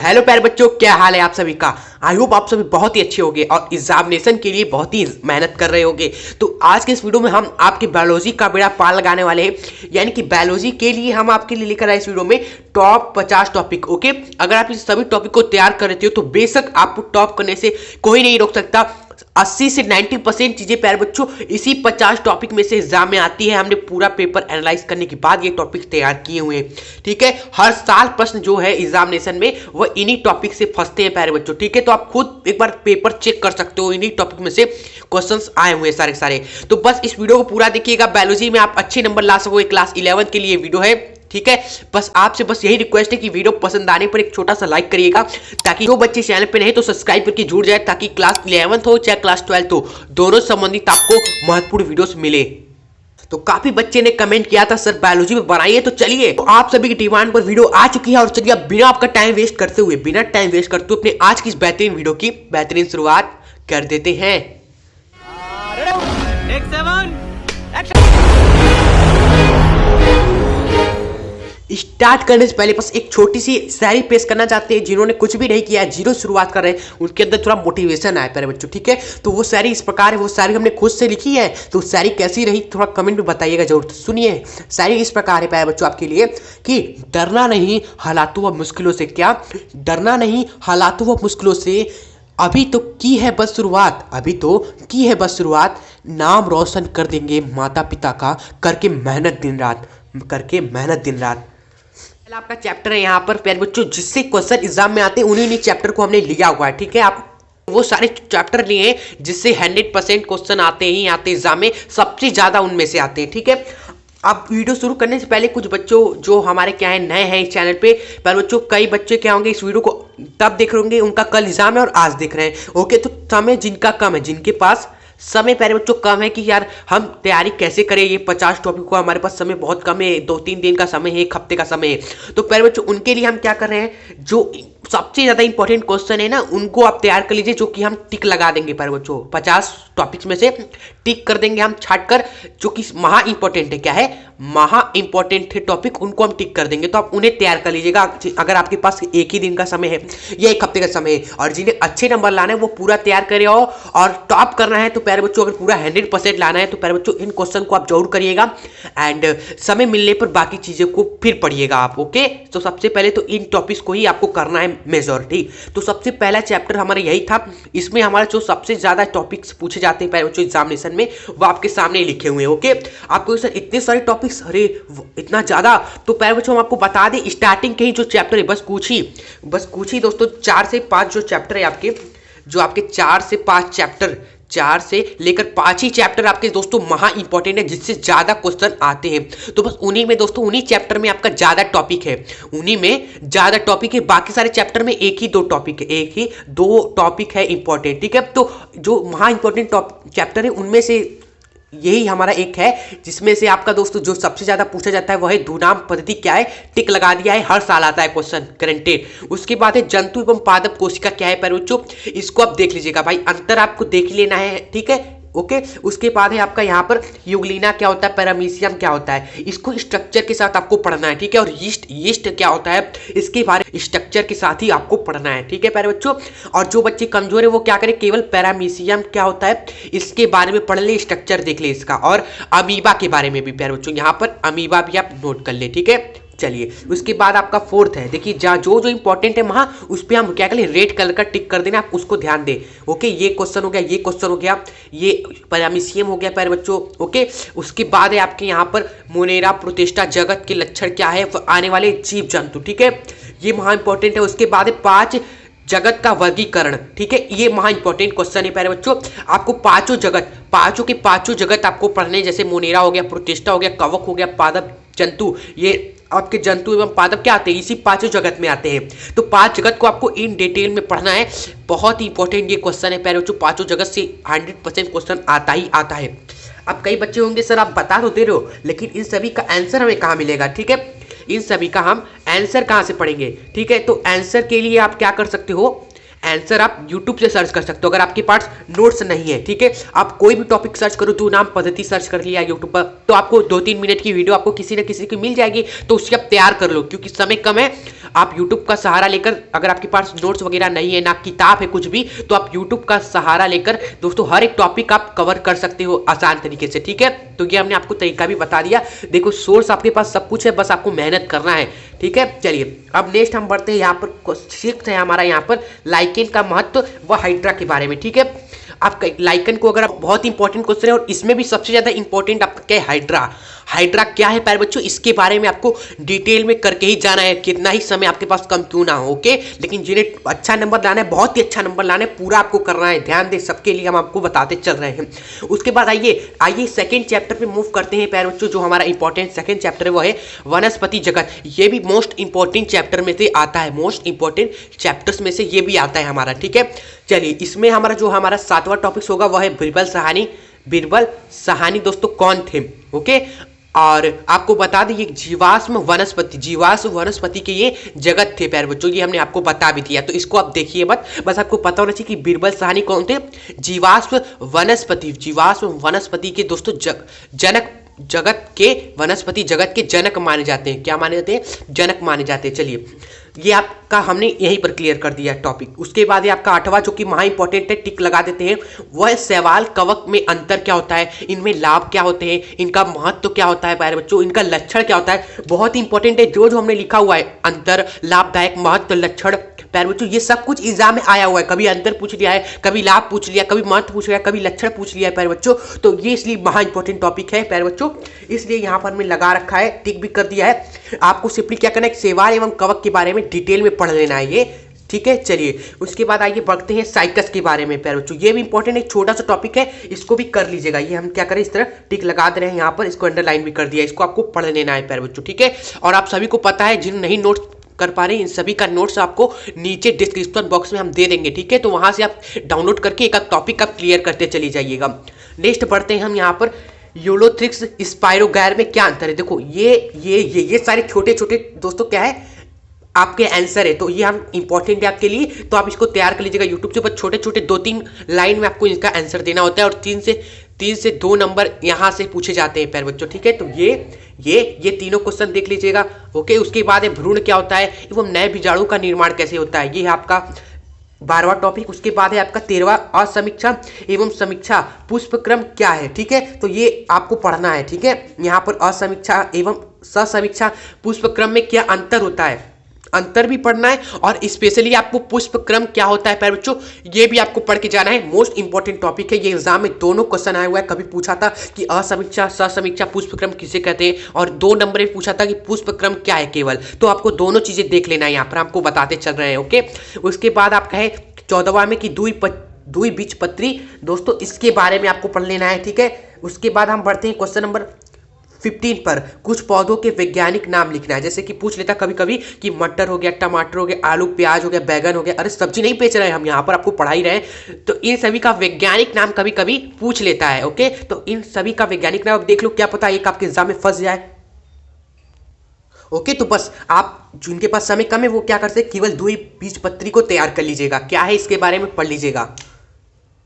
Hello प्यारे बच्चों, क्या हाल है आप सभी का। आई होप आप सभी बहुत ही अच्छे होंगे और एग्जामिनेशन के लिए बहुत ही मेहनत कर रहे होंगे। तो आज के इस वीडियो में हम आपके बायोलॉजी का बेड़ा पार लगाने वाले हैं। यानी कि बायोलॉजी के लिए हम आपके लिए लेकर आए इस वीडियो में टॉप 50 टॉपिक। ओके, अगर आप इस सभी टॉपिक को तैयार कर रहे हो तो बेशक आपको टॉप करने से कोई नहीं रोक सकता। 80 से 90% चीजें प्यारे बच्चों इसी 50 टॉपिक में से एग्जाम में आती है। हमने पूरा पेपर एनालाइज करने के बाद ये टॉपिक तैयार किए हुए हैं। ठीक है, हर साल प्रश्न जो है एग्जामिनेशन में वो इन्हीं टॉपिक से फंसते हैं प्यारे बच्चों। ठीक है, तो आप खुद एक बार पेपर चेक कर सकते हो, इन्हीं टॉपिक में से क्वेश्चंस आए हुए हैं सारे सारे। तो बस इस वीडियो को पूरा देखिएगा, बायोलॉजी में आप अच्छे नंबर ला सको। क्लास 11 के लिए वीडियो है। ठीक है, बस आपसे बस यही रिक्वेस्ट है कि वीडियो पसंद आने पर एक छोटा सा लाइक करिएगा, ताकि जो बच्चे चैनल पे नहीं तो सब्सक्राइब करके जुड़ जाए, ताकि क्लास 11 हो चाहे क्लास 12 हो, दोनों संबंधित आपको महत्वपूर्ण वीडियोस मिले। तो काफी बच्चे ने कमेंट किया था सर बायोलॉजी में बनाइए, तो चलिए तो आप सभी की डिमांड पर वीडियो आ चुकी है। और चलिए अब बिना आपका टाइम वेस्ट करते हुए अपने आज की इस बेहतरीन वीडियो की बेहतरीन शुरुआत कर देते हैं। स्टार्ट करने से पहले बस एक छोटी सी शायरी पेश करना चाहते हैं। जिन्होंने कुछ भी नहीं किया है, जीरो शुरुआत कर रहे हैं, उनके अंदर थोड़ा मोटिवेशन आए प्यारे बच्चों। ठीक है, तो वो शायरी इस प्रकार है। वो शायरी हमने खुद से लिखी है, तो शायरी कैसी रही थोड़ा कमेंट में बताइएगा जरूर। तो सुनिए, शायरी इस प्रकार है प्यारे बच्चों आपके लिए कि डरना नहीं हालातों व मुश्किलों से। क्या डरना नहीं हालातों व मुश्किलों से, अभी तो की है बस शुरुआत, अभी तो की है बस शुरुआत। नाम रोशन कर देंगे माता पिता का, करके मेहनत दिन रात, करके मेहनत दिन रात। आपका चैप्टर है यहाँ पर प्यारे बच्चों, जिससे क्वेश्चन एग्जाम में आते हैं, उन्हीं चैप्टर को हमने लिया हुआ है। ठीक है, आप वो सारे चैप्टर लिए हैं जिससे 100% क्वेश्चन आते ही आते एग्जाम में, सबसे ज्यादा उनमें से आते हैं। ठीक है, अब वीडियो शुरू करने से पहले कुछ बच्चों जो हमारे क्या है नए हैं इस चैनल पे, पर बच्चों कई बच्चे क्या होंगे इस वीडियो को तब देख रहे होंगे उनका कल एग्जाम है और आज देख रहे हैं। ओके, तो समय जिनका कम है, जिनके पास समय प्यारे बच्चों कम है कि यार हम तैयारी कैसे करें, ये 50 टॉपिक को हमारे पास समय बहुत कम है, 2-3 दिन का समय है, 1 हफ्ते का समय है, तो प्यारे बच्चों उनके लिए हम क्या कर रहे हैं, जो सबसे ज्यादा इंपॉर्टेंट क्वेश्चन है ना उनको आप तैयार कर लीजिए, जो कि हम टिक लगा देंगे प्यारे बच्चों। 50 टॉपिक्स में से टिक कर देंगे हम छाट कर, जो कि महा इंपॉर्टेंट है। क्या है, महा इंपॉर्टेंट है टॉपिक, उनको हम टिक कर देंगे। तो आप उन्हें तैयार कर लीजिएगा अगर आपके पास 1 ही दिन का समय है या 1 हफ्ते का समय है। और जिन्हें अच्छे नंबर लाना है वो पूरा तैयार करे और टॉप करना है तो प्यारे बच्चों अगर पूरा 100% लाना है तो प्यारे बच्चों इन क्वेश्चन को आप जरूर करिएगा, एंड समय मिलने पर बाकी चीजें को फिर पढ़िएगा आप। ओके, तो सबसे पहले तो इन टॉपिक्स को ही आपको करना है मेजॉरिटी। तो सबसे पहला चैप्टर हमारा यही था। इसमें हमारा जो सबसे ज्यादा टॉपिक्स पूछे जाते हैं प्यारे बच्चों एग्जामिनेशन में, वो आपके सामने लिखे हुए हैं। ओके, आपको सर इतने सारे टॉपिक्स, अरे इतना ज्यादा, तो प्यारे बच्चों हम आपको बता दें स्टार्टिंग के ही जो चैप्टर है बस कुछ ही दोस्तों 4 से 5 जो चैप्टर है आपके, जो आपके 4 से 5 चैप्टर, 4 से लेकर 5 ही चैप्टर आपके दोस्तों महा इंपॉर्टेंट है, जिससे ज्यादा क्वेश्चन आते हैं। तो बस उन्हीं में दोस्तों, उन्हीं चैप्टर में आपका ज्यादा टॉपिक है, उन्हीं में ज्यादा टॉपिक है। बाकी सारे चैप्टर में एक ही दो टॉपिक है इंपॉर्टेंट। ठीक है, तो जो महा इंपॉर्टेंट चैप्टर है उनमें से यही हमारा एक है, जिसमें से आपका दोस्तों जो सबसे ज्यादा पूछा जाता है वह है दुनाम पद्धति। क्या है, टिक लगा दिया है, हर साल आता है क्वेश्चन करेंटेड। उसके बाद है जंतु एवं पादप कोशिका। क्या है प्यारे बच्चों, इसको आप देख लीजिएगा भाई, अंतर आपको देख लेना है। ठीक है, ओके, उसके बाद है आपका यहाँ पर यूग्लिना क्या होता है, पैरामीशियम क्या होता है, इसको स्ट्रक्चर के साथ आपको पढ़ना है। ठीक है, और यीस्ट क्या होता है, इसके बारे स्ट्रक्चर के साथ ही आपको पढ़ना है। ठीक है प्यारे बच्चों, और जो बच्चे कमजोर है वो क्या करें, केवल पैरामीशियम क्या होता है इसके बारे में पढ़ ले, स्ट्रक्चर देख ले इसका, और अमीबा के बारे में भी प्यारे बच्चों यहाँ पर अमीबा भी आप नोट कर ले। ठीक है, चलिए उसके बाद आपका 4th है, देखिए जो इंपॉर्टेंट है वहां उस पर हम क्या करें, रेड कलर का टिक कर देना, आप उसको ध्यान दें। ओके, ये क्वेश्चन हो गया, ये क्वेश्चन हो गया, ये पैरामीशियम हो गया प्यारे बच्चों। ओके, उसके बाद है आपके यहाँ पर मोनेरा प्रोटिस्टा, जगत के लक्षण क्या है, आने वाले जीव जंतु। ठीक है, ये महा इंपॉर्टेंट है। उसके बाद है 5 जगत का वर्गीकरण। ठीक है, ये महा इंपॉर्टेंट क्वेश्चन है प्यारे बच्चों। आपको पांचों के पांचों जगत आपको पढ़ने, जैसे मोनेरा हो गया, प्रोटिस्टा हो गया, कवक हो गया, पादप, जंतु, ये आपके जंतु एवं पादप क्या आते हैं, इसी 5 जगत में आते हैं। तो 5 जगत को आपको इन डिटेल में पढ़ना है, बहुत ही इंपॉर्टेंट ये क्वेश्चन है प्यारे बच्चों। 5 जगत से 100% क्वेश्चन आता ही आता है। अब कई बच्चे होंगे सर आप बता तो दे रहे हो, लेकिन इन सभी का आंसर हमें कहाँ मिलेगा। ठीक है, इन सभी का हम आंसर कहाँ से पढ़ेंगे। ठीक है, तो आंसर के लिए आप क्या कर सकते हो, आंसर आप यूट्यूब से सर्च कर सकते हो अगर आपके पास नोट्स नहीं है, ठीक है। आप कोई भी टॉपिक सर्च करो, तो नाम पद्धति सर्च कर लिया यूट्यूब पर, तो आपको 2-3 मिनट की वीडियो आपको किसी न किसी की मिल जाएगी, तो उससे आप तैयार कर लो, क्योंकि समय कम है। आप यूट्यूब का सहारा लेकर, अगर आपके पास नोट्स वगैरह नहीं है, ना किताब है कुछ भी, तो आप यूट्यूब का सहारा लेकर दोस्तों हर एक टॉपिक आप कवर कर सकते हो आसान तरीके से, ठीक है। तो ये हमने आपको तरीका भी बता दिया। देखो सोर्स आपके पास सब कुछ है, बस आपको मेहनत करना है, ठीक है। चलिए अब नेक्स्ट हम बढ़ते हैं, यहाँ पर सीखते हैं हमारा यहाँ पर लाइकेन का महत्व व हाइड्रा के बारे में, ठीक है। आपका लाइकन को अगर आप बहुत इंपॉर्टेंट क्वेश्चन है, और इसमें भी सबसे ज्यादा इंपॉर्टेंट आपका क्या है, हाइड्रा। हाइड्रा क्या है प्यारे बच्चों, इसके बारे में आपको डिटेल में करके ही जाना है, कितना ही समय आपके पास कम क्यों ना हो, ओके। लेकिन जिन्हें अच्छा नंबर लाना है, बहुत ही अच्छा नंबर लाना है, पूरा आपको करना है, ध्यान दे, सबके लिए हम आपको बताते चल रहे हैं। उसके बाद आइए सेकंड चैप्टर पे मूव करते हैं प्यारे बच्चों। जो हमारा इंपॉर्टेंट सेकंड चैप्टर है वो है वनस्पति जगत। ये भी मोस्ट इंपॉर्टेंट चैप्टर में से आता है, मोस्ट इंपॉर्टेंट चैप्टर्स में से ये भी आता है हमारा, ठीक है। चलिए इसमें हमारा 7वां टॉपिक होगा वह है बिरबल साहनी। बिरबल साहनी दोस्तों कौन थे, ओके। और आपको बता दें ये जीवाश्म वनस्पति के ये जगत थे प्यारे बच्चों, ये हमने आपको बता भी दिया, तो इसको आप देखिए मत, बस आपको पता होना चाहिए कि बिरबल साहनी कौन थे। जीवाश्म वनस्पति के दोस्तों जनक, वनस्पति जगत के जनक माने जाते हैं। क्या माने जाते हैं, जनक माने जाते हैं। चलिए ये आपका हमने यहीं पर क्लियर कर दिया टॉपिक। उसके बाद ये आपका 8वां जो कि महा इंपॉर्टेंट है, टिक लगा देते हैं, वह शैवाल कवक में अंतर क्या होता है, इनमें लाभ क्या होते हैं, इनका महत्व क्या होता है प्यारे बच्चों, इनका लक्षण क्या होता है, बहुत इंपॉर्टेंट है। जो हमने लिखा हुआ है अंतर, लाभदायक, महत्व, लक्षण प्यारे बच्चों, ये सब कुछ एग्जाम में आया हुआ है। कभी अंतर पूछ लिया है, कभी लाभ पूछ लिया, कभी महत्व पूछ लिया, कभी लक्षण पूछ लिया है प्यारे बच्चों। तो ये इसलिए महा इंपॉर्टेंट टॉपिक है प्यारे बच्चों, इसलिए यहाँ पर हमने लगा रखा है, टिक भी कर दिया है। आपको सिंपली क्या करना है, शैवाल एवं कवक के बारे में डिटेल में पढ़ लेना है ये, ठीक है। चलिए उसके बाद आइए बढ़ते हैं साइकस के बारे में प्यारे बच्चों। ये भी इंपॉर्टेंट एक छोटा सा टॉपिक है, इसको भी कर लीजिएगा। ये हम क्या करें, इस तरह टिक लगा दे रहे हैं यहाँ पर, इसको अंडरलाइन भी कर दिया, इसको आपको पढ़ लेना है प्यारे बच्चों, ठीक है। और आप सभी को पता है, जिन नहीं नोट्स कर पा रहे हैं, इन सभी का नोट्स आपको नीचे डिस्क्रिप्शन बॉक्स में हम दे देंगे, ठीक है। तो वहां से आप डाउनलोड करके एक टॉपिक आप क्लियर करते चली जाइएगा। नेक्स्ट बढ़ते हैं हम यहाँ पर, यूलोथ्रिक्स स्पाइरोगैर में क्या अंतर है। देखो ये सारे छोटे छोटे दोस्तों क्या है, आपके आंसर है, तो ये हम इंपॉर्टेंट है आपके लिए, तो आप इसको तैयार कर लीजिएगा यूट्यूब से। बस छोटे छोटे 2-3 लाइन में आपको इसका आंसर देना होता है, और 3 से 2 नंबर यहाँ से पूछे जाते हैं प्यारे बच्चों, ठीक है। तो ये तीनों क्वेश्चन देख लीजिएगा, ओके। उसके बाद है भ्रूण क्या होता है एवं नए बीजाणु का निर्माण कैसे होता है, ये है आपका 12वां टॉपिक। उसके बाद है आपका 13वां असमीक्षा एवं समीक्षा पुष्पक्रम क्या है, ठीक है। तो ये आपको पढ़ना है, ठीक है। यहाँ पर असमीक्षा एवं समीक्षा पुष्पक्रम में क्या अंतर होता है, अंतर भी पढ़ना है, और स्पेशली आपको पुष्पक्रम क्या होता है प्यारे बच्चों, ये भी आपको पढ़ के जाना है। मोस्ट इंपॉर्टेंट टॉपिक है ये, एग्जाम में दोनों क्वेश्चन आया हुआ है। कभी पूछा था कि असमीक्षा समीक्षा पुष्पक्रम किसे कहते हैं, और 2 नंबर में पूछा था कि पुष्पक्रम क्या है केवल। तो आपको दोनों चीजें देख लेना है, यहाँ पर आपको बताते चल रहे हैं, ओके। उसके बाद आपका है 14वां में कि द्विबीजपत्री दोस्तों, इसके बारे में आपको पढ़ लेना है, ठीक है। उसके बाद हम बढ़ते हैं क्वेश्चन नंबर 15 पर, कुछ पौधों के वैज्ञानिक नाम लिखना है। जैसे कि पूछ लेता कभी कभी कि मटर हो गया, टमाटर हो गया, आलू प्याज हो गया, बैगन हो गया, अरे सब्जी नहीं बेच रहे हैं हम, यहाँ पर आपको पढ़ा ही रहे हैं, तो इन सभी का वैज्ञानिक नाम कभी कभी पूछ लेता है, ओके। तो इन सभी का वैज्ञानिक नाम देख लो, क्या पता एक आपके एग्जाम में फंस जाए, ओके। तो बस आप जिनके पास समय कम है वो क्या करते हैं, केवल द्विबीजपत्री को तैयार कर लीजिएगा, क्या है इसके बारे में पढ़ लीजिएगा,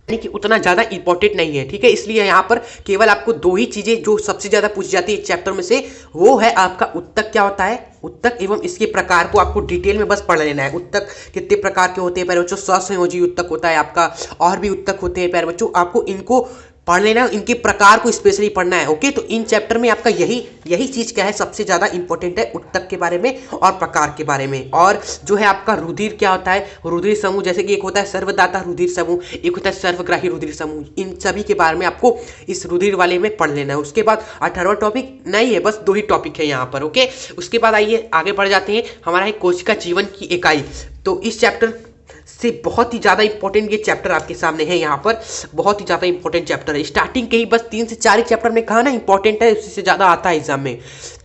कि उतना ज़्यादा इंपॉर्टेंट नहीं है, ठीक है। इसलिए यहाँ पर केवल आपको 2 ही चीज़ें जो सबसे ज़्यादा पूछी जाती है इस चैप्टर में से, वो है आपका उत्तक क्या होता है, उत्तक एवं इसके प्रकार को आपको डिटेल में बस पढ़ लेना है। उत्तक कितने प्रकार के होते हैं प्यारे बच्चों, ससंयोजी उत्तक होता है आपका, और भी उत्तक होते हैं प्यारे बच्चों, आपको इनको पढ़ लेना, इनके प्रकार को स्पेशली पढ़ना है, ओके। तो इन चैप्टर में आपका यही चीज क्या है, सबसे ज्यादा इंपॉर्टेंट है, उत्तक के बारे में और प्रकार के बारे में। और जो है आपका रुधिर क्या होता है, रुधिर समूह, जैसे कि एक होता है सर्वदाता रुधिर समूह, एक होता है सर्वग्राही रुधिर समूह, इन सभी के बारे में आपको इस रुधिर वाले में पढ़ लेना है। उसके बाद 18वां टॉपिक नहीं है, बस 2 ही टॉपिक है यहाँ पर, ओके। उसके बाद आइए आगे बढ़ जाते हैं, हमारा है कोशिका जीवन की इकाई। तो इस चैप्टर से बहुत ही ज़्यादा इंपॉर्टेंट ये चैप्टर आपके सामने है, यहाँ पर बहुत ही ज़्यादा इंपॉर्टेंट चैप्टर है। स्टार्टिंग के ही बस 3 से 4 चैप्टर में कहा ना इंपॉर्टेंट है, उससे ज़्यादा आता है एग्जाम में।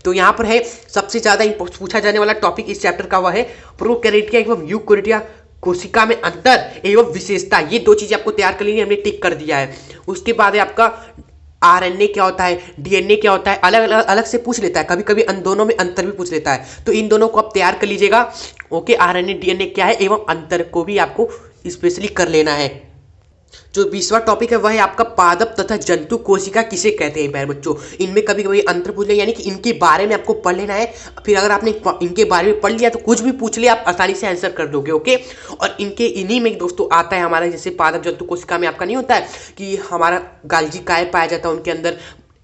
तो यहाँ पर है सबसे ज़्यादा पूछा जाने वाला टॉपिक इस चैप्टर का, वह है प्रोकैरियोटिया एवं यूकैरियोटिया कोशिका में अंतर एवं विशेषता। ये 2 चीज़ें आपको तैयार कर लेनी, हमने टिक कर दिया है। उसके बाद है आपका आरएनए क्या होता है, डीएनए क्या होता है, अलग से पूछ लेता है, कभी कभी इन दोनों में अंतर भी पूछ लेता है, तो इन दोनों को आप तैयार कर लीजिएगा, ओके। आरएनए डीएनए क्या है एवं अंतर को भी आपको स्पेशली कर लेना है। जो 20वां टॉपिक है वह है आपका पादप तथा जंतु कोशिका किसे कहते हैं प्यारे बच्चों। इनमें कभी कभी अंतर पूछ ले, यानी कि इनके बारे में आपको पढ़ लेना है। फिर अगर आपने इनके बारे में पढ़ लिया तो कुछ भी पूछ लिया आप आसानी से आंसर कर दोगे। ओके, और इन्हीं में दोस्तों आता है हमारा, जैसे पादप जंतु कोशिका में आपका नहीं होता है कि हमारा गाल्जी काय पाया जाता है, उनके अंदर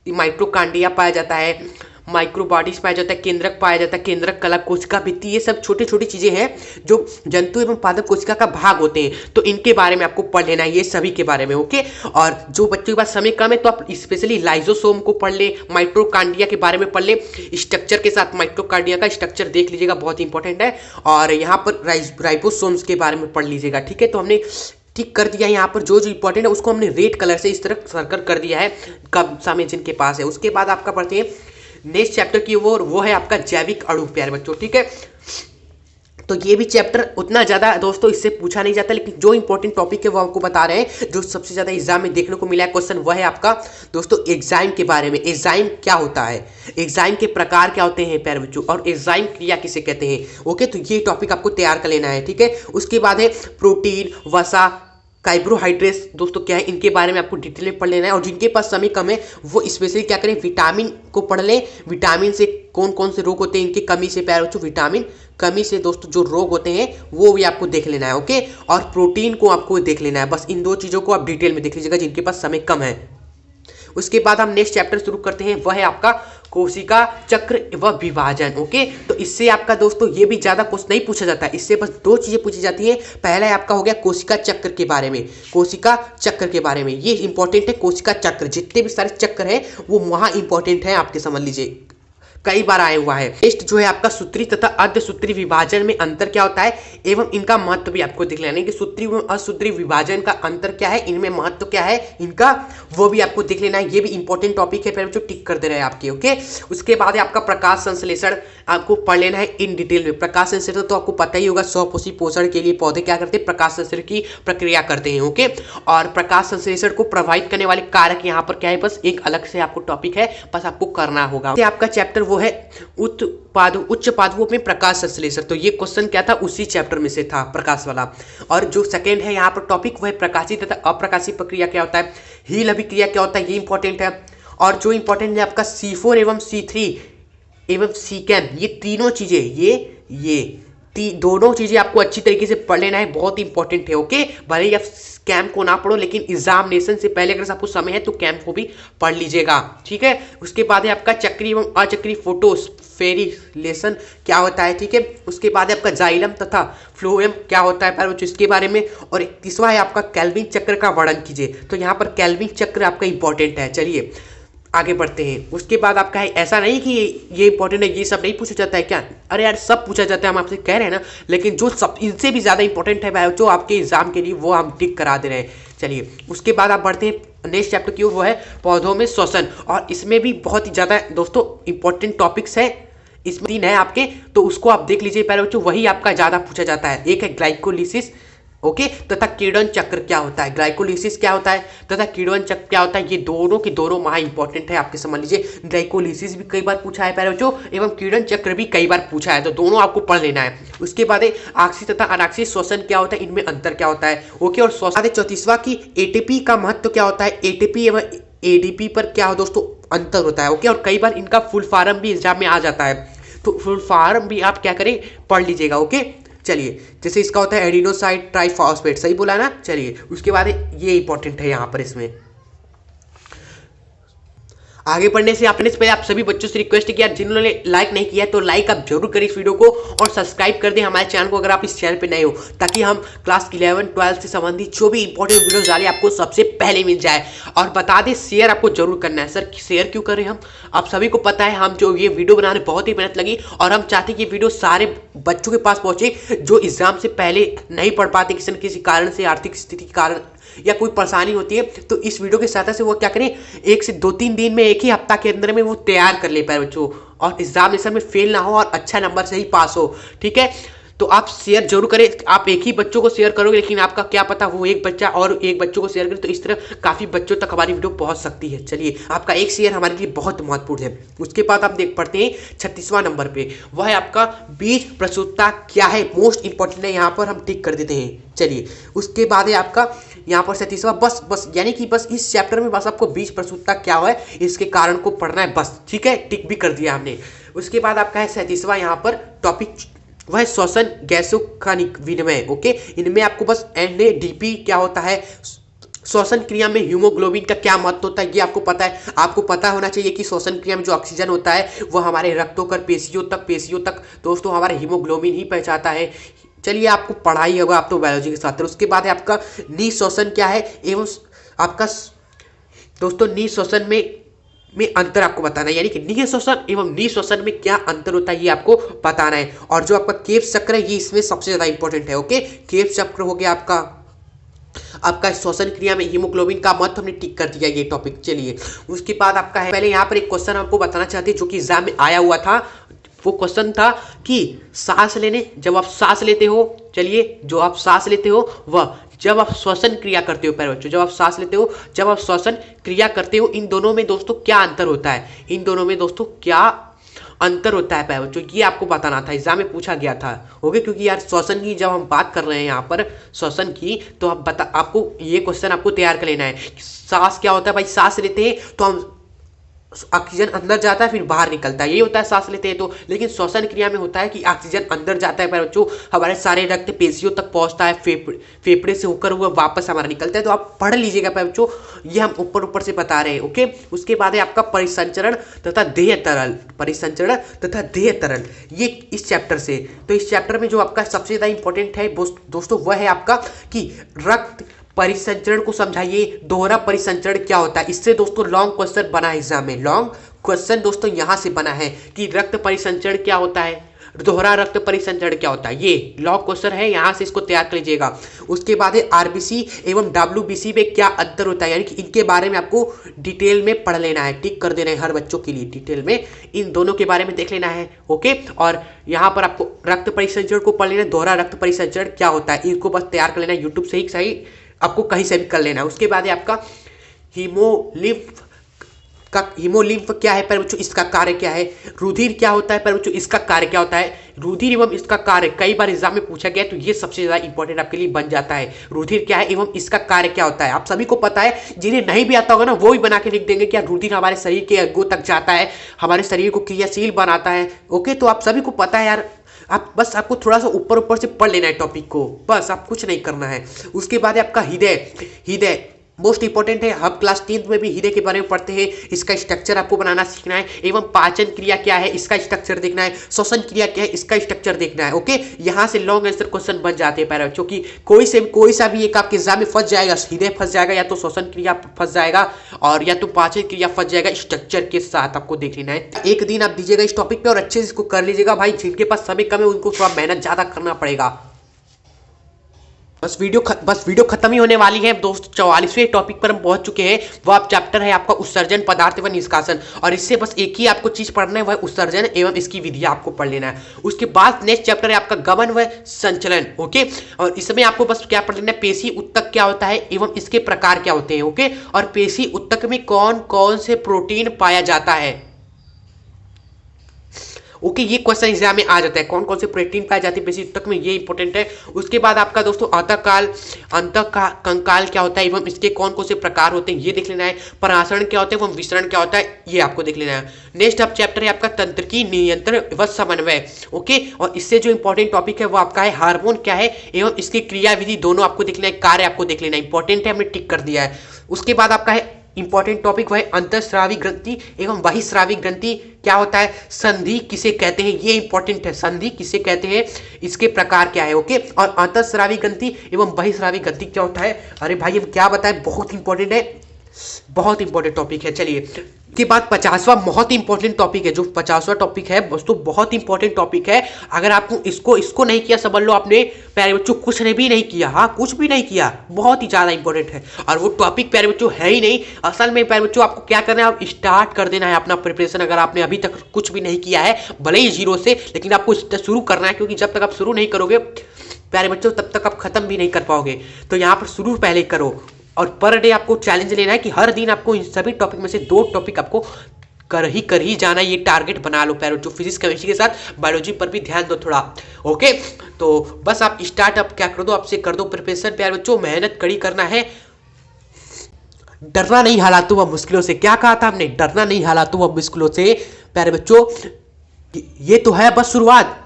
माइटोकांड्रिया पाया जाता है, माइक्रोबॉडीज पाया जाता है, केंद्रक पाया जाता है, केंद्रक कला कोशिका भित्ति, ये सब छोटी छोटी चीजें हैं जो जंतु एवं पादप कोशिका का भाग होते हैं। तो इनके बारे में आपको पढ़ लेना है, ये सभी के बारे में। ओके, और जो बच्चों के पास समय कम है तो आप स्पेशली लाइजोसोम को पढ़ ले, माइटोकांड्रिया के बारे में पढ़ ले, स्ट्रक्चर के साथ माइटोकांड्रिया का स्ट्रक्चर देख लीजिएगा, बहुत इंपॉर्टेंट है। और यहाँ पर राइबोसोम्स के बारे में पढ़ लीजिएगा। ठीक है, तो हमने ठीक कर दिया यहाँ पर जो जो इंपॉर्टेंट है उसको हमने रेड कलर से इस तरह सर्कल कर दिया है कब समय जिनके पास है। उसके बाद आपका पढ़ते हैं नेक्स्ट चैप्टर की वो है आपका जैविक अणु प्यारे बच्चों। ठीक है, तो ये भी चैप्टर उतना ज़्यादा दोस्तों इससे पूछा नहीं जाता, लेकिन जो इंपॉर्टेंट टॉपिक है वो आपको बता रहे हैं। जो सबसे ज़्यादा एग्जाम में देखने को मिला है क्वेश्चन वह है आपका दोस्तों एंजाइम के बारे में। एंजाइम क्या होता है, एंजाइम के प्रकार क्या होते हैं प्यारे बच्चों, और एंजाइम क्रिया किसे कहते हैं। ओके, तो ये टॉपिक आपको तैयार कर लेना है। ठीक है, उसके बाद है प्रोटीन, वसा, कार्बोहाइड्रेट्स दोस्तों क्या है, इनके बारे में आपको डिटेल में पढ़ लेना है। और जिनके पास समय कम है वो स्पेशली क्या करें, विटामिन को पढ़ लें। विटामिन से कौन कौन से रोग होते हैं, इनकी कमी से प्यारे बच्चों, विटामिन कमी से दोस्तों जो रोग होते हैं वो भी आपको देख लेना है। ओके, और प्रोटीन को आपको देख लेना है। बस इन दो चीज़ों को आप डिटेल में देख लीजिएगा जिनके पास समय कम है। उसके बाद हम नेक्स्ट चैप्टर शुरू करते हैं, वह है आपका कोशिका चक्र व विभाजन। ओके, तो इससे आपका दोस्तों ये भी ज़्यादा कुछ नहीं पूछा जाता है, इससे बस दो चीज़ें पूछी जाती हैं। पहला है आपका हो गया कोशिका चक्र के बारे में, कोशिका चक्र के बारे में ये इंपॉर्टेंट है। कोशिका चक्र जितने भी सारे चक्र हैं वो वहाँ इंपॉर्टेंट है, आपके समझ लीजिए कई बार आया हुआ है। नेक्स्ट जो है आपका सूत्री तथा अर्धसूत्री विभाजन में अंतर क्या होता है एवं इनका महत्व भी आपको दिख लेना है कि सूत्री एवं असूत्री विभाजन का अंतर क्या है, इनमें महत्व क्या है इनका, वो भी आपको देख लेना है। ये भी इंपॉर्टेंट टॉपिक है, फिर जो टिक कर दे रहे हैं आपके। ओके, उसके बाद है आपका प्रकाश संश्लेषण, आपको पढ़ लेना है इन डिटेल में। प्रकाश संश्लेषण तो आपको पता ही होगा, स्वपोषी पोषण के लिए पौधे क्या करते हैं, प्रकाश संश्लेषण की प्रक्रिया करते हैं। ओके, और प्रकाश संश्लेषण को प्रभावित करने वाले कारक यहाँ पर क्या है, बस एक अलग से आपको टॉपिक है, बस आपको करना होगा। आपका चैप्टर वो है उच्च पादपों में प्रकाश संश्लेषण। तो ये क्वेश्चन क्या था, उसी चैप्टर में से था, प्रकाश वाला। और जो सेकंड है यहाँ पर टॉपिक वह प्रकाशित तथा अप्रकाशित प्रक्रिया क्या होता है, हील अभिक्रिया क्या होता है, ये इंपॉर्टेंट है। और जो इंपॉर्टेंट है आपका C4 एवं C3 एवं सीकेम, ये तीनों चीजें ये दोनों चीजें आपको अच्छी तरीके से पढ़ लेना है, बहुत इंपॉर्टेंट है। ओके, भले ही आप कैंप को ना पढ़ो लेकिन एग्जामिनेशन से पहले अगर आपको समय है तो कैंप को भी पढ़ लीजिएगा। ठीक है, उसके बाद है आपका चक्रीय एवं अचक्रीय फोटोस्फेरिलेशन क्या होता है। ठीक है, उसके बाद है आपका जाइलम तथा फ्लोएम क्या होता है बच्चों, इसके बारे में। और तीसरा है आपका केल्विन चक्र का वर्णन कीजिए। तो यहाँ पर केल्विन चक्र आपका इंपॉर्टेंट है। चलिए आगे बढ़ते हैं। उसके बाद आपका है, ऐसा नहीं कि ये इंपॉर्टेंट है, ये सब नहीं पूछा जाता है क्या, अरे यार सब पूछा जाता है, हम आपसे कह रहे हैं ना। लेकिन जो सब इनसे भी ज़्यादा इंपॉर्टेंट है भाई जो आपके एग्जाम के लिए, वो हम टिक करा दे रहे हैं। चलिए उसके बाद आप बढ़ते हैं नेक्स्ट चैप्टर की, वो है पौधों में श्वसन। और इसमें भी बहुत ही ज़्यादा दोस्तों इंपॉर्टेंट टॉपिक्स है, इसमें 3 है आपके, तो उसको आप देख लीजिए पहले बच्चों, वही आपका ज़्यादा पूछा जाता है। एक है ग्लाइकोलिसिस, ओके, तथा किण्वन चक्र क्या होता है, ग्लाइकोलिसिस क्या होता है तथा किण्वन चक्र क्या होता है, ये दोनों के दोनों महा इंपॉर्टेंट है, आपके समझ लीजिए। ग्लाइकोलिसिस भी कई बार पूछा है पहले बच्चों, एवं किण्वन चक्र भी कई बार पूछा है, तो दोनों आपको पढ़ लेना है। उसके बाद आक्सीय तथा अनाक्सीय श्वसन क्या होता है, इनमें अंतर क्या होता है। ओके, और श्वसन 34वां की एटीपी का महत्व क्या होता है, एटीपी एवं एडीपी पर क्या हो दोस्तों अंतर होता है। ओके, और कई बार इनका फुल फॉर्म भी एग्जाम में आ जाता है, तो फुल फॉर्म भी आप क्या करें पढ़ लीजिएगा। ओके, चलिए जैसे इसका होता है एडिनोसाइड ट्राइफॉस्फेट, सही बोला ना। चलिए उसके बाद ये इंपॉर्टेंट है यहाँ पर इसमें। आगे बढ़ने से आपने पहले आप सभी बच्चों से रिक्वेस्ट किया, जिन्होंने लाइक नहीं किया तो लाइक आप जरूर करें इस वीडियो को, और सब्सक्राइब कर दें हमारे चैनल को अगर आप इस चैनल पे नए हो, ताकि हम क्लास 11-12 से संबंधित जो भी इंपॉर्टेंट वीडियोस डालें आपको सबसे पहले मिल जाए। और बता दें शेयर आपको जरूर करना है। सर शेयर क्यों करें हम, आप सभी को पता है, हम जो ये वीडियो बनाने बहुत ही मेहनत लगी, और हम चाहते हैं कि वीडियो सारे बच्चों के पास पहुंचे जो एग्जाम से पहले नहीं पढ़ पाते, किसी न किसी कारण से, आर्थिक स्थिति के कारण या कोई परेशानी होती है, तो इस वीडियो के साथ से वो क्या करें, 1 से 2-3 दिन में, एक ही हफ्ता के अंदर में वो तैयार कर ले पाए बच्चों, और एग्जामिनेशन में फेल ना हो और अच्छा नंबर से ही पास हो। ठीक है, तो आप शेयर जरूर करें। आप एक ही बच्चों को शेयर करोगे, लेकिन आपका क्या पता वो एक बच्चा और एक बच्चों को शेयर करे, तो इस तरह काफ़ी बच्चों तक हमारी वीडियो पहुंच सकती है। चलिए, आपका एक शेयर हमारे लिए बहुत महत्वपूर्ण है। उसके बाद आप देख पढ़ते हैं 36वां नंबर पे, वह है आपका बीज प्रस्तुतता क्या है, मोस्ट इंपॉर्टेंट है, यहाँ पर हम टिक कर देते हैं। चलिए, उसके बाद है आपका यहाँ पर 37वां, बस यानी कि बस इस चैप्टर में बस आपको बीज प्रस्तुतता क्या है इसके कारण को पढ़ना है बस, ठीक है, टिक भी कर दिया हमने। उसके बाद आपका है 37वां यहाँ पर टॉपिक, वह श्वसन गैसों का विनिमय। ओके, इनमें आपको बस NADP क्या होता है, श्वसन क्रिया में हीमोग्लोबिन का क्या महत्व होता है ये आपको पता है। आपको पता होना चाहिए कि श्वसन क्रिया में जो ऑक्सीजन होता है वह हमारे रक्तों कर पेशियों तक दोस्तों हमारे हीमोग्लोबिन ही पहुंचाता है। चलिए, आपको पढ़ाई होगा, आप तो बायोलॉजी के साथ। उसके बाद है आपका निःश्वसन क्या है, एवं आपका दोस्तों निःश्वसन में अंतर आपको बताना है, यानी कि निःश्वसन एवं निःश्वसन में क्या अंतर होता है ये आपको बताना है। और जो आपका केप चक्र है ये इसमें सबसे ज्यादा इंपॉर्टेंट है। ओके, केप चक्र हो गया आपका श्वसन क्रिया में हीमोग्लोबिन का महत्व हमने टिक कर दिया ये टॉपिक। चलिए, उसके बाद आपका है, पहले यहाँ पर एक क्वेश्चन आपको बताना चाहते हैं जो कि एग्जाम में आया हुआ था। वो क्वेश्चन था कि सांस लेने, जब आप सांस लेते हो, चलिए, जो आप सांस लेते हो वह जब आप श्वसन क्रिया करते हो, प्यारे बच्चों, जब आप सांस लेते हो, जब आप श्वसन क्रिया करते हो, इन दोनों में दोस्तों क्या अंतर होता है, इन दोनों में दोस्तों क्या अंतर होता है प्यारे बच्चों, ये आपको बताना था, एग्जाम में पूछा गया था। ओके, क्योंकि यार श्वसन की जब हम बात कर रहे हैं यहाँ पर श्वसन की, तो आपको ये क्वेश्चन आपको तैयार कर लेना है। सांस क्या होता है भाई, सांस लेते हैं तो हम ऑक्सीजन अंदर जाता है फिर बाहर निकलता है, यही होता है सांस लेते हैं तो। लेकिन श्वसन क्रिया में होता है कि ऑक्सीजन अंदर जाता है बच्चों, हमारे सारे रक्त पेशियों तक पहुंचता है, फेफड़े से होकर वो वापस हमारा निकलता है। तो आप पढ़ लीजिएगा बच्चों, ये हम ऊपर से बता रहे हैं। ओके, उसके बाद है आपका परिसंचरण तथा देह तरल, परिसंचरण तथा देह तरल, ये इस चैप्टर से। तो इस चैप्टर में जो आपका सबसे ज्यादा इंपॉर्टेंट है दोस्तों वह है आपका कि रक्त परिसंचरण को समझाइए। दोहरा परिसंचरण क्या होता है, इससे दोस्तों लॉन्ग क्वेश्चन बना है एग्जाम में। लॉन्ग क्वेश्चन दोस्तों यहां से बना है कि रक्त परिसंचरण क्या होता है, दोहरा रक्त परिसंचरण क्या होता है, ये लॉन्ग क्वेश्चन है, यहां से इसको तैयार कर लीजिएगा। उसके बाद है RBC एवं WBC में क्या अंतर होता है, यानी कि इनके बारे में आपको डिटेल में पढ़ लेना है, टिक कर देना है हर बच्चों के लिए, डिटेल में इन दोनों के बारे में देख लेना है। ओके, और यहाँ पर आपको रक्त परिसंचरण को पढ़ लेना है, दोहरा रक्त परिसंचरण क्या होता है, इनको बस तैयार कर लेना है, यूट्यूब से ही सही आपको कहीं से भी कर लेना है। उसके बाद है आपका हीमोलिम्फ क्या है पर बच्चों, इसका कार्य क्या है। रुधिर क्या होता है पर बच्चों, इसका कार्य क्या होता है। रुधिर एवं इसका कार्य कई बार एग्जाम में पूछा गया, तो ये सबसे ज्यादा इंपॉर्टेंट आपके लिए बन जाता है। रुधिर क्या है एवं इसका कार्य क्या होता है, आप सभी को पता है, जिन्हें नहीं भी आता होगा ना वो भी बना के लिख देंगे कि रुधिर हमारे शरीर के अंगों तक जाता है, हमारे शरीर को क्रियाशील बनाता है। ओके, तो आप सभी को पता है यार, आपको थोड़ा सा ऊपर से पढ़ लेना है टॉपिक को, बस आप कुछ नहीं करना है। उसके बाद है आपका हृदय मोस्ट इंपॉर्टेंट है, हम क्लास 10th में भी हृदय के बारे में पढ़ते हैं, इसका स्ट्रक्चर आपको बनाना सीखना है। एवं पाचन क्रिया क्या है, इसका स्ट्रक्चर देखना है। श्वसन क्रिया क्या है, इसका स्ट्रक्चर देखना है। ओके, यहाँ से लॉन्ग आंसर क्वेश्चन बन जाते हैं प्यारे बच्चों की, कोई सा भी एक आपके एग्जाम में फंस जाएगा, हृदय फंस जाएगा, या तो श्वसन क्रिया फंस जाएगा, और या तो पाचन क्रिया फंस जाएगा, स्ट्रक्चर के साथ आपको देख लेना है। एक दिन आप दीजिएगा इस टॉपिक पे और अच्छे से इसको कर लीजिएगा भाई, जिनके पास समय कम है उनको थोड़ा मेहनत ज्यादा करना पड़ेगा। बस वीडियो खत्म ही होने वाली है दोस्त। 44वें टॉपिक पर हम पहुंच चुके हैं, वो आप चैप्टर है आपका उत्सर्जन पदार्थ व निष्कासन, और इससे बस एक ही आपको चीज पढ़ना है, वह उत्सर्जन एवं इसकी विधियां आपको पढ़ लेना है। उसके बाद नेक्स्ट चैप्टर है आपका गमन व संचलन। ओके, और इसमें आपको बस क्या पढ़ लेना है, पेशी उत्तक क्या होता है एवं इसके प्रकार क्या होते हैं। ओके, और पेशी उत्तक में कौन कौन से प्रोटीन पाया जाता है। ओके, ये क्वेश्चन एग्जाम में आ जाता है, कौन कौन से प्रोटीन पाए जाते हैं पेशी उत्तक में, ये इंपॉर्टेंट है। उसके बाद आपका दोस्तों कंकाल क्या होता है एवं इसके कौन कौन से प्रकार होते हैं ये देख लेना है। परासरण क्या होता है एवं विसरण क्या होता है ये आपको देख लेना है। नेक्स्ट अब चैप्टर है आपका तंत्रिकी नियंत्रण व समन्वय। ओके, और इससे जो इंपॉर्टेंट टॉपिक है वो आपका है हार्मोन क्या है एवं इसकी क्रियाविधि दोनों आपको देख लेना है, कार्य आपको देख लेना है, इंपॉर्टेंट है, हमने टिक कर दिया है। उसके बाद आपका है इंपॉर्टेंट टॉपिक वह अंतःस्रावी ग्रंथि एवं बहिःस्रावी ग्रंथि क्या होता है, संधि किसे कहते हैं, ये इंपॉर्टेंट है, संधि किसे कहते हैं, इसके प्रकार क्या है। ओके, और अंतःस्रावी ग्रंथि एवं बहिःस्रावी ग्रंथि क्या होता है, अरे भाई हम क्या बताएं, बहुत इंपॉर्टेंट है, बहुत इंपॉर्टेंट टॉपिक है। चलिए, के बाद 50वां बहुत ही इंपॉर्टेंट टॉपिक है। जो 50वां टॉपिक है दोस्तों बहुत ही इंपॉर्टेंट टॉपिक है। अगर आपको इसको नहीं किया समझ लो आपने प्यारे बच्चों कुछ ने भी नहीं किया। हाँ कुछ भी नहीं किया, बहुत ही ज़्यादा इंपॉर्टेंट है। और वो टॉपिक प्यारे बच्चों है ही नहीं असल में। प्यारे बच्चों आपको क्या करना है, आप स्टार्ट कर देना है अपना प्रिपरेशन। अगर आपने अभी तक कुछ भी नहीं किया है भले ही जीरो से, लेकिन आपको शुरू करना है, क्योंकि जब तक आप शुरू नहीं करोगे प्यारे बच्चों तब तक आप खत्म भी नहीं कर पाओगे। तो यहाँ पर शुरू पहले करो। और पर डे आपको चैलेंज लेना है कि हर दिन आपको इन सभी टॉपिक में से 2 टॉपिक आपको कर ही जाना। ये टारगेट बना लो प्यारे बच्चों। फिजिक्स केमिस्ट्री के साथ बायोलॉजी पर भी ध्यान दो थोड़ा। ओके तो बस आप स्टार्ट अब क्या कर दो, आपसे कर दो प्रिपरेशन प्यारे बच्चों। मेहनत कड़ी करना है, डरना नहीं हालातों व मुश्किलों से। क्या कहा था हमने, डरना नहीं हालातों व मुश्किलों से प्यारे बच्चों। ये तो है बस शुरुआत,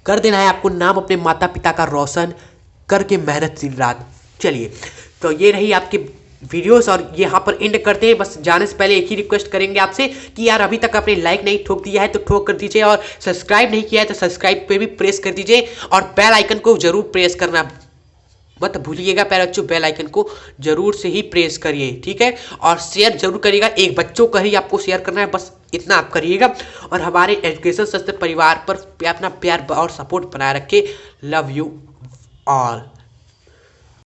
कर देना है आपको नाम अपने माता पिता का रोशन करके मेहनत दिन रात। चलिए तो ये रही आपकी वीडियोस और यहाँ पर एंड करते हैं। बस जाने से पहले एक ही रिक्वेस्ट करेंगे आपसे कि यार अभी तक आपने लाइक नहीं ठोक दिया है तो ठोक कर दीजिए, और सब्सक्राइब नहीं किया है तो सब्सक्राइब पे भी प्रेस कर दीजिए, और बेल आइकन को जरूर प्रेस करना मत भूलिएगा प्यारे बच्चों। बेल आइकन को जरूर से ही प्रेस करिए, ठीक है। और शेयर जरूर करिएगा, एक बच्चों का ही आपको शेयर करना है, बस इतना आप करिएगा। और हमारे एजुकेशन संस्था परिवार पर अपना प्यार और सपोर्ट बनाए रखे। Love you all.